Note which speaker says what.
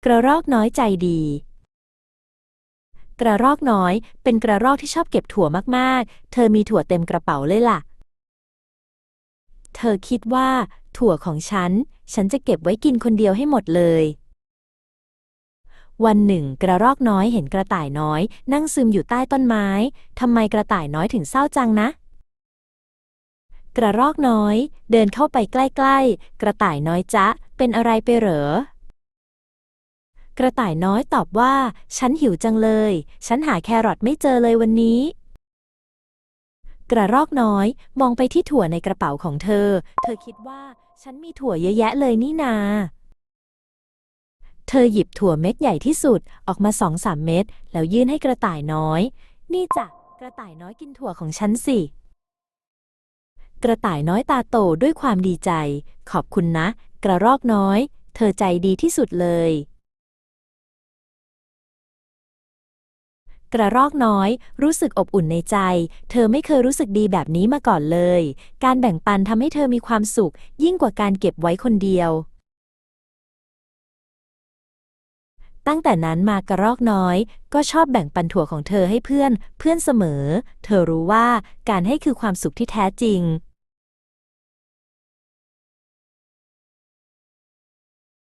Speaker 1: กระรอกน้อยใจดี กระรอกน้อยเป็นกระรอกที่ชอบเก็บถั่วมากๆ เธอมีถั่วเต็มกระเป๋าเลยล่ะ เธอคิดว่าถั่วของฉันจะเก็บไว้กินคนเดียวให้หมดเลย วันหนึ่งกระรอกน้อยเห็นกระต่ายน้อยนั่งซึมอยู่ใต้ต้นไม้ ทำไมกระต่ายน้อยถึงเศร้าจังนะ กระรอกน้อยเดินเข้าไปใกล้ๆ กระต่ายน้อยจ๊ะเป็นอะไรไปเหรอ กระต่ายน้อยตอบว่าฉันหิวจังเลย ฉันหาแครอทไม่เจอเลยวันนี้ กระรอกน้อยมองไปที่ถั่วในกระเป๋าของเธอ เธอคิดว่าฉันมีถั่วเยอะแยะเลยนี่นา เธอหยิบถั่วเม็ดใหญ่ที่สุดออกมา2-3 เม็ดแล้วยื่นให้กระต่ายน้อย นี่จ้ะกระต่ายน้อยกินถั่วของฉันสิ กระต่ายน้อยตาโตด้วยความดีใจ ขอบคุณนะ กระรอกน้อย เธอใจดีที่สุดเลย กระรอกน้อยรู้สึกอบอุ่นในใจ เธอไม่เคยรู้สึกดีแบบนี้มาก่อนเลย การแบ่งปันทำให้เธอมีความสุขยิ่งกว่าการเก็บไว้คนเดียว ตั้งแต่นั้นมากระรอกน้อยก็ชอบแบ่งปันถั่วของเธอให้เพื่อนเสมอ เธอรู้ว่าการให้คือความสุขที่แท้จริง